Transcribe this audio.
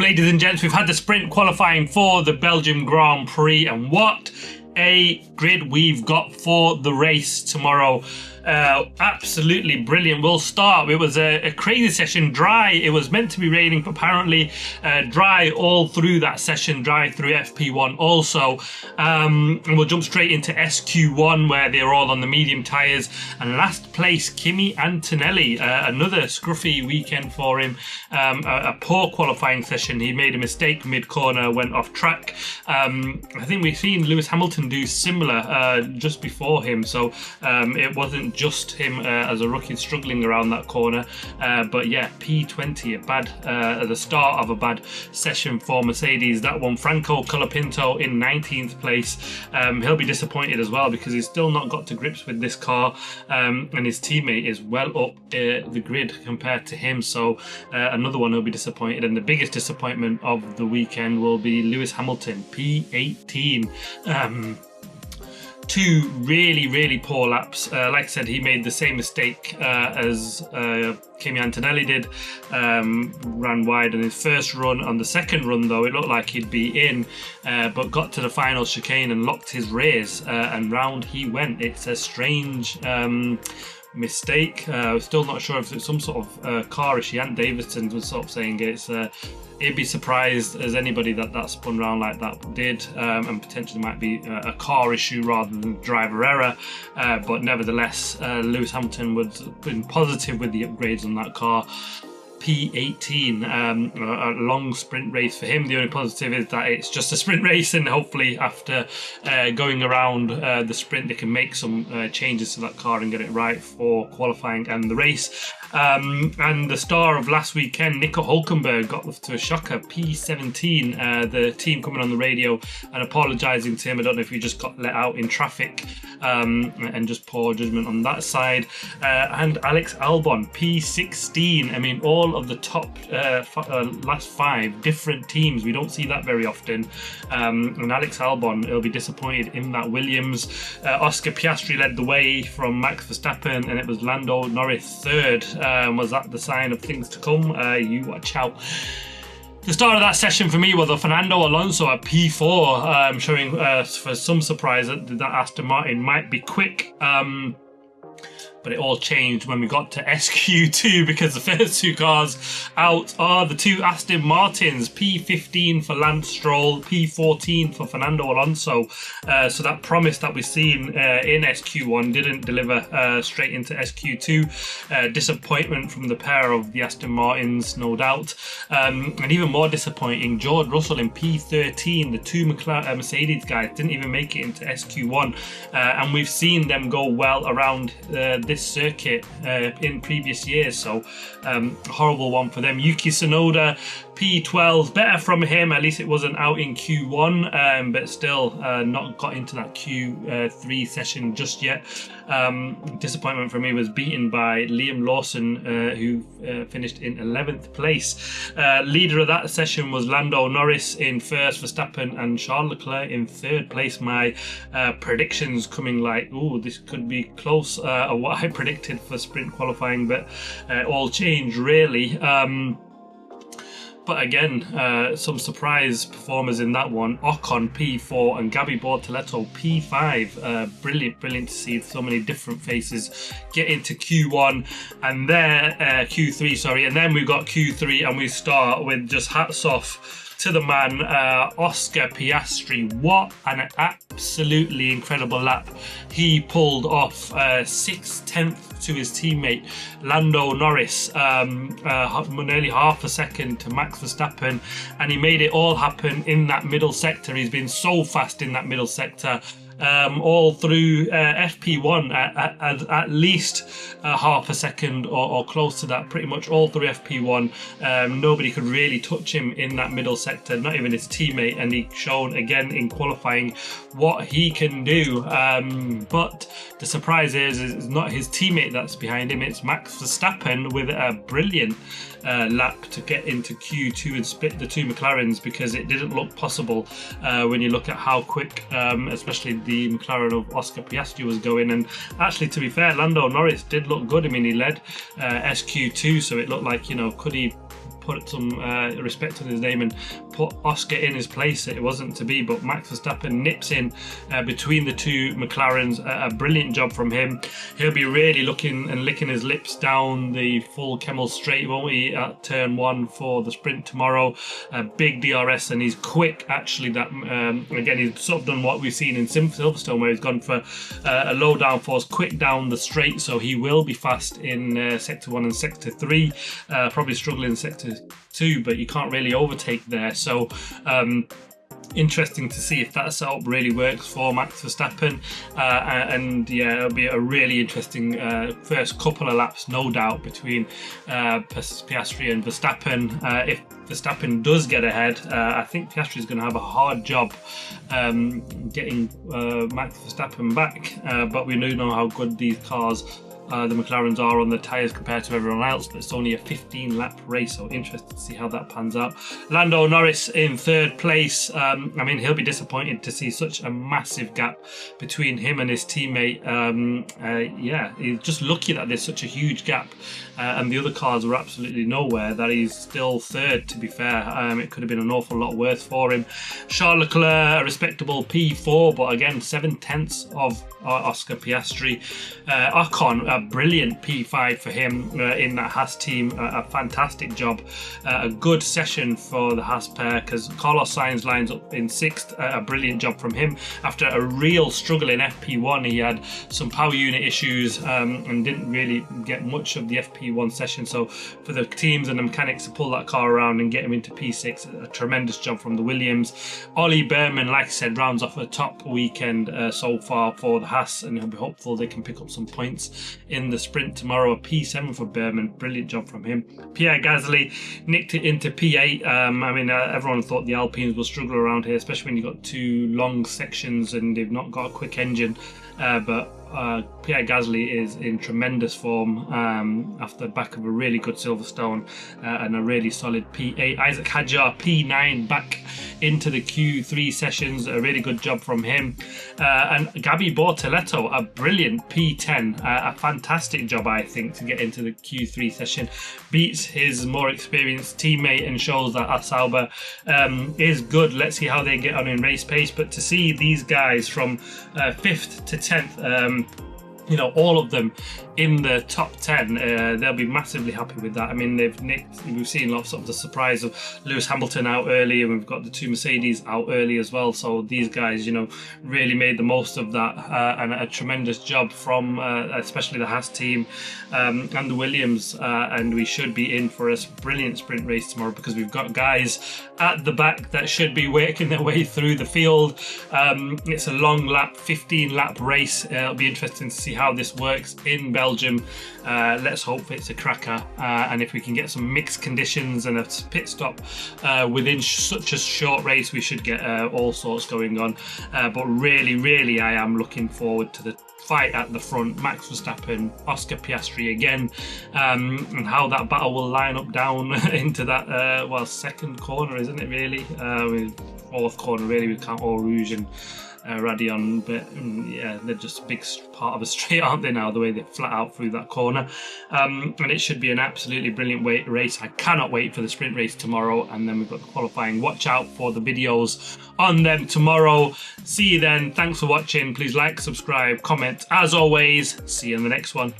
ladies and gents, we've had the sprint qualifying for the Belgian Grand Prix, and what a grid we've got for the race tomorrow. Absolutely brilliant. We'll start. It was a crazy session, dry. It was meant to be raining, but apparently dry all through that session, dry through FP1 also. And we'll jump straight into SQ1 where they're all on the medium tyres. And last place, Kimi Antonelli. Another scruffy weekend for him. A poor qualifying session. He made a mistake mid-corner, went off track. I think we've seen Lewis Hamilton do similar just before him, so it wasn't just him as a rookie struggling around that corner, but yeah, P20, the start of a bad session for Mercedes. That one, Franco Colapinto in 19th place. He'll be disappointed as well because he's still not got to grips with this car, and his teammate is well up the grid compared to him, so another one he'll be disappointed. And the biggest disappointment of the weekend will be Lewis Hamilton, P18. Two really poor laps. Like I said, he made the same mistake as Kimi Antonelli did, ran wide on his first run. On the second run though, it looked like he'd be in, but got to the final chicane and locked his rears, and round he went. It's a strange mistake. Still not sure if it's some sort of car issue. Ant Davidson was sort of saying he'd be surprised as anybody that spun round like that did, and potentially might be a car issue rather than driver error, but nevertheless Lewis Hamilton was been positive with the upgrades on that car. P18, a long sprint race for him. The only positive is that it's just a sprint race, and hopefully after going around the sprint they can make some changes to that car and get it right for qualifying and the race. And the star of last weekend, Nico Hülkenberg, got to a shocker, P17. The team coming on the radio and apologising to him. I don't know if he just got let out in traffic, and just poor judgment on that side. And Alex Albon, P16. I mean, all of the top last 5 different teams. We don't see that very often. And Alex Albon, he'll be disappointed in that Williams. Oscar Piastri led the way from Max Verstappen, and it was Lando Norris third. Was that the sign of things to come? You watch out. The start of that session for me was a Fernando Alonso at P4, showing for some surprise that Aston Martin might be quick. But it all changed when we got to SQ2, because the first 2 cars out are the 2 Aston Martins, P15 for Lance Stroll, P14 for Fernando Alonso. So that promise that we've seen in SQ1 didn't deliver straight into SQ2. Disappointment from the pair of the Aston Martins, no doubt. And even more disappointing, George Russell in P13. The 2 Mercedes guys didn't even make it into SQ1. And we've seen them go well around this circuit in previous years, so horrible one for them. Yuki Tsunoda, P12, better from him. At least it wasn't out in Q1, but still not got into that Q3 session just yet. Disappointment for me was beaten by Liam Lawson, who finished in 11th place. Leader of that session was Lando Norris in first, Verstappen and Charles Leclerc in third place. My predictions coming like, this could be close of what I predicted for sprint qualifying, but all changed really. But again, some surprise performers in that one. Ocon P4 and Gabby Bortoleto P5. Brilliant to see so many different faces get into Q1 and there Q3, sorry, and then we've got Q3, and we start with just hats off to the man, Oscar Piastri. What an absolutely incredible lap he pulled off. 6/10 to his teammate Lando Norris, nearly half a second to Max Verstappen, and he made it all happen in that middle sector. He's been so fast in that middle sector. All through FP1 at least half a second or close to that, pretty much all through FP1. Nobody could really touch him in that middle sector, not even his teammate, and he's shown again in qualifying what he can do. But the surprise is not his teammate that's behind him, it's Max Verstappen with a brilliant lap to get into Q2 and split the 2 McLarens, because it didn't look possible when you look at how quick especially the McLaren of Oscar Piastri was going. And actually, to be fair, Lando Norris did look good. I mean, he led SQ2, so it looked like, could he put some respect on his name and put Oscar in his place. It wasn't to be, but Max Verstappen nips in between the two McLarens. A brilliant job from him. He'll be really looking and licking his lips down the full Kemmel straight, won't he, at turn 1 for the sprint tomorrow. A big DRS, and he's quick actually. That again, he's sort of done what we've seen in Silverstone, where he's gone for a low downforce, quick down the straight, so he will be fast in sector 1 and sector 3, probably struggling in sector 2, but you can't really overtake there. So interesting to see if that setup really works for Max Verstappen, and yeah, it'll be a really interesting first couple of laps, no doubt, between Piastri and Verstappen. If Verstappen does get ahead, I think Piastri is going to have a hard job getting Max Verstappen back, but we do know how good these cars, the McLarens, are on the tyres compared to everyone else, but it's only a 15-lap race, so interested to see how that pans out. Lando Norris in 3rd place. I mean, he'll be disappointed to see such a massive gap between him and his teammate. Yeah, he's just lucky that there's such a huge gap, and the other cars were absolutely nowhere, that he's still 3rd, to be fair. It could have been an awful lot worse for him. Charles Leclerc, a respectable P4, but again, 7/10 of Oscar Piastri. Ocon, a brilliant P5 for him in that Haas team. A fantastic job. A good session for the Haas pair, because Carlos Sainz lines up in 6th. A brilliant job from him. After a real struggle in FP1, he had some power unit issues and didn't really get much of the FP1 session. So for the teams and the mechanics to pull that car around and get him into P6, a tremendous job from the Williams. Ollie Behrman, like I said, rounds off a top weekend so far for the Haas, and he'll be hopeful they can pick up some points in the sprint tomorrow. A P7 for Behrman, brilliant job from him. Pierre Gasly nicked it into P8. I mean, everyone thought the Alpines will struggle around here, especially when you've got 2 long sections and they've not got a quick engine, but Pierre Gasly is in tremendous form after the back of a really good Silverstone and a really solid P8. Isaac Hadjar, P9, back into the Q3 sessions. A really good job from him. And Gabi Bortoleto, a brilliant P10. A fantastic job, I think, to get into the Q3 session. Beats his more experienced teammate and shows that Sauber is good. Let's see how they get on in race pace. But to see these guys from 5th to 10th, you know, all of them in the top 10, they'll be massively happy with that. I mean, we've seen lots of the surprise of Lewis Hamilton out early, and we've got the 2 Mercedes out early as well. So these guys, you know, really made the most of that, and a tremendous job from especially the Haas team and the Williams. And we should be in for a brilliant sprint race tomorrow, because we've got guys at the back that should be working their way through the field. It's a long lap, 15-lap race. It'll be interesting to see how this works in Belgium. Let's hope it's a cracker, and if we can get some mixed conditions and a pit stop within such a short race, we should get all sorts going on. But really, I am looking forward to the fight at the front. Max Verstappen, Oscar Piastri again, and how that battle will line up down into that well, 2nd corner, isn't it really? 4th corner really, with Count Eau Rouge and Radion, but yeah, they're just a big part of a straight, aren't they, now, the way they flat out through that corner. And it should be an absolutely brilliant race. I cannot wait for the sprint race tomorrow, and then we've got the qualifying. Watch out for the videos on them tomorrow. See you then. Thanks for watching. Please like, subscribe, comment. As always, see you in the next one.